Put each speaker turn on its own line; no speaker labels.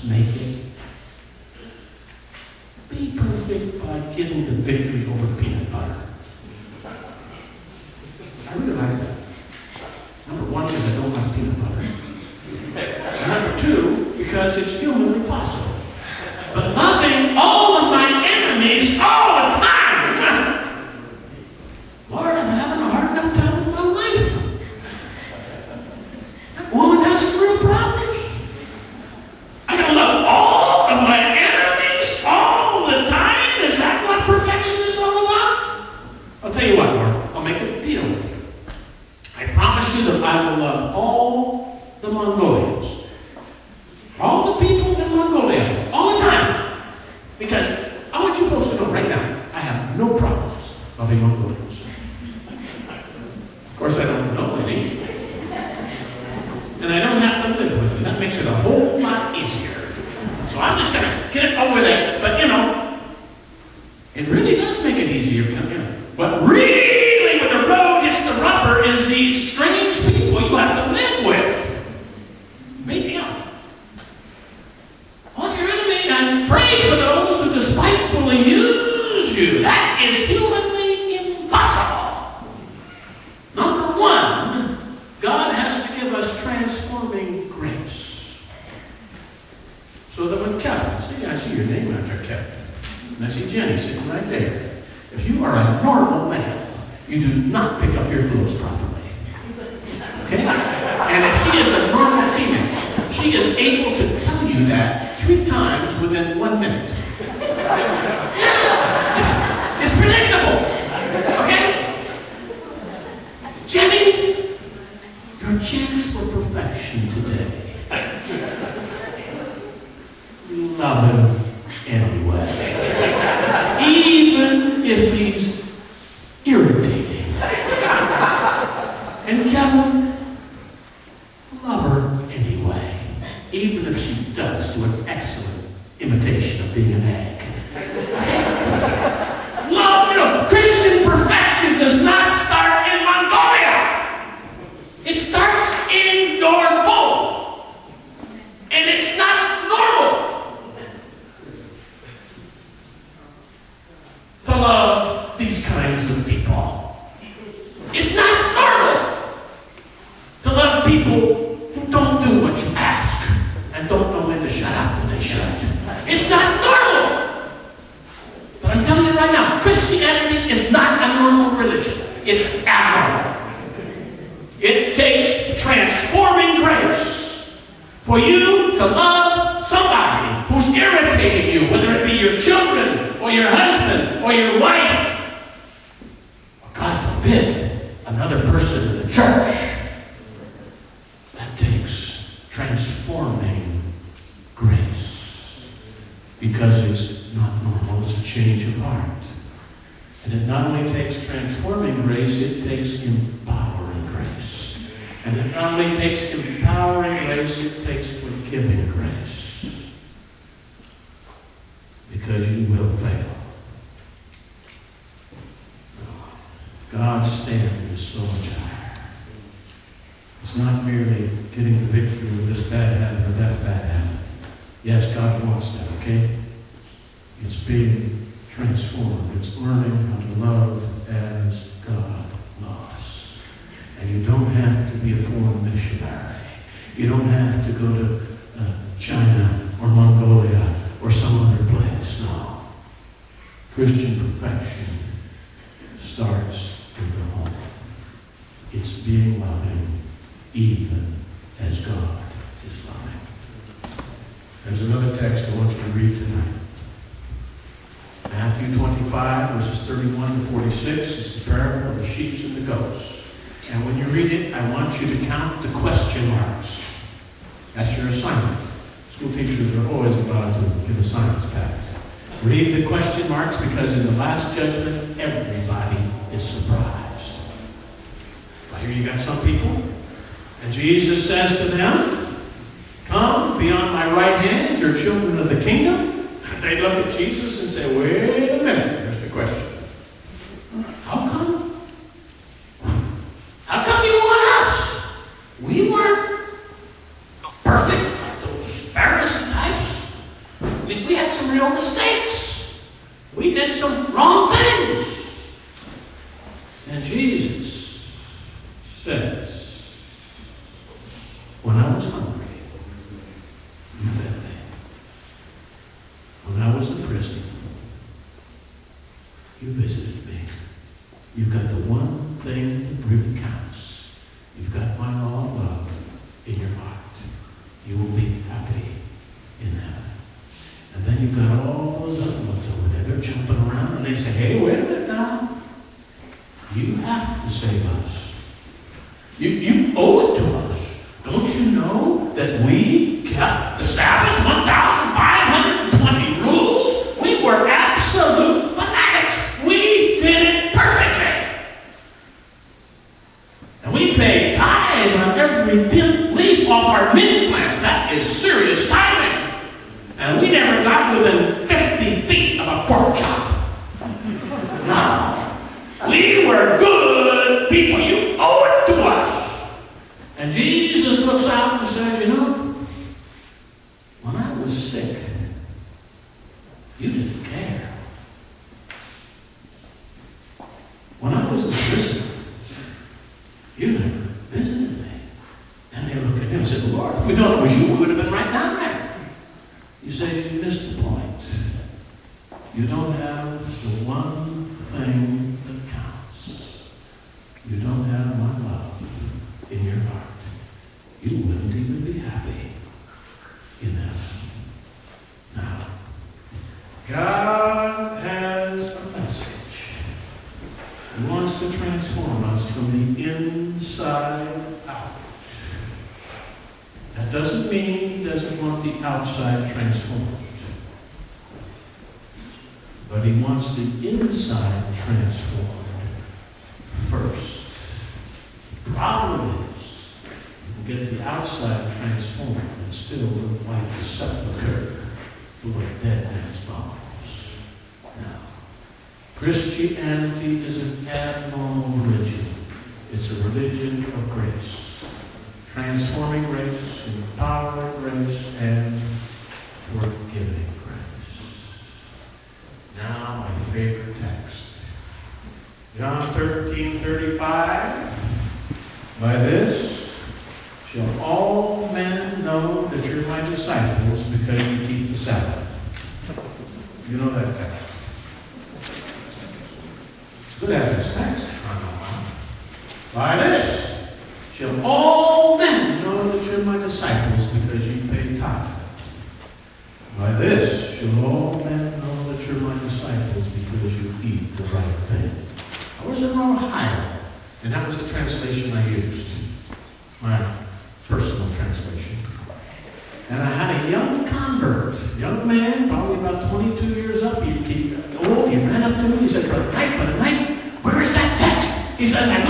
make it. Be perfect by getting the victory over peanut butter. I really like that. Number one, because I don't like peanut butter. And number two, because it's humanly possible. But loving all of my enemies all the time. Lord, I'm having a hard enough time with my life. That woman has some real problems. I gotta love all of my enemies all the time? Is that what perfection is all about? I'll tell you what, Lord, I'll make a deal with you. I promise you that I will love all the Mongolians. All the people in Mongolia. All the time. Because I want you folks to know right now, I have no problems loving Mongolians. Of course, I don't know any. And I don't have to live with them. That makes it a whole lot easier. So I'm just going to get it over there. But, you know, it really does make it easier. But really, where the road hits the rubber is these strange people you have to live with. Maybe, love your enemy and pray for those who despitefully use you. That is humanly impossible. Number one, God has to give us transforming grace. So that when Kevin, see, I see your name out there, Kevin. And I see Jenny sitting right there. If you are a normal male, you do not pick up your clothes properly. Okay? And if she is a normal female, she is able to tell you that 3 times within 1 minute. It's predictable. Okay? Jenny, your chance for perfection today. Love him anyway. Even if he's irritating. And Kevin, love her anyway. Even if she does do an excellent imitation of being an egg. Love, Christian perfection does not start in Mongolia. It starts in your home. And it's not normal to love these kinds of people. It's not normal to love people who don't do what you ask and don't know when to shut up when they should. It's not normal. But I'm telling you right now, Christianity is not a normal religion. It's abnormal. It takes transforming grace for you to love somebody who's irritating you, whether it be your children or your husband or your wife, or God forbid, another person in the church. That takes transforming grace, because it's not normal, it's a change of heart. And it not only takes transforming grace, it takes empowering grace. And it not only takes empowering grace, it takes forgiving grace. Because you will fail. God's standard is so much higher. It's not merely getting the victory of this bad habit or that bad habit. Yes, God wants that, okay? It's being transformed. It's learning how to love as God loves. And you don't have to be a foreign missionary. You don't have to go to China or Mongolia or some other place. No. Christian perfection starts in the home. It's being loving even as God is loving. There's another text I want you to read tonight. Matthew 25, verses 31 to 46. It's the parable of the sheep and the goats. And when you read it, I want you to count the question marks. That's your assignment. School teachers are always allowed to give assignments back. Read the question marks, because in the last judgment, everybody is surprised. Well, here you got some people, and Jesus says to them, "Come, be on my right hand, you're children of the kingdom." And they look at Jesus and say, "Wait a minute." Here's the question. How come? How come you want us? We weren't perfect like those Pharisee types. you've got the one thing that really counts. You've got my law of love in your heart. You will be happy in heaven. And then you've got all those other ones over there. They're jumping around and they say, hey, wait a minute now. You have to save us. You owe it to us. Don't you know that we kept the Sabbath 1,520 rules? We were absolute fanatics. We did it perfectly. And we paid tithe on every 10th leaf off our mint plant. That is serious tithing. And we never got within 50 feet of a pork chop. No. We were good people. You owe it to us. And Jesus looks out and says, you know, when I was sick, you didn't care. When I was in prison, you never visited me. And they looked at him and said, Lord, if we thought it was you, we would have been right down there. You say, you missed the point. You don't have the one thing that counts. You don't have my love in your heart. You wouldn't even be happy in heaven. Now, God has a message. He wants to transform us from the inside out. That doesn't mean he doesn't want the outside transformed. But he wants the inside transformed first. The problem is, you can get the outside transformed and still look like a sepulcher full of dead man's bones. Now, Christianity is an abnormal religion. It's a religion of grace. Transforming grace, empowering grace, and forgiving grace. Now, my favorite text. John 13:35. By this shall all men know that you're my disciples because you keep the Sabbath. You know that text. It's good to have this text. By this shall all men know that you're my disciples because you pay tithe. By this shall all men know that you're my disciples because you eat the right thing. I was in Ohio, and that was the translation I used. My personal translation. And I had a young convert, young man, probably about 22 years up. He ran up to me, he said, Brother Knight, where is that text? He says, I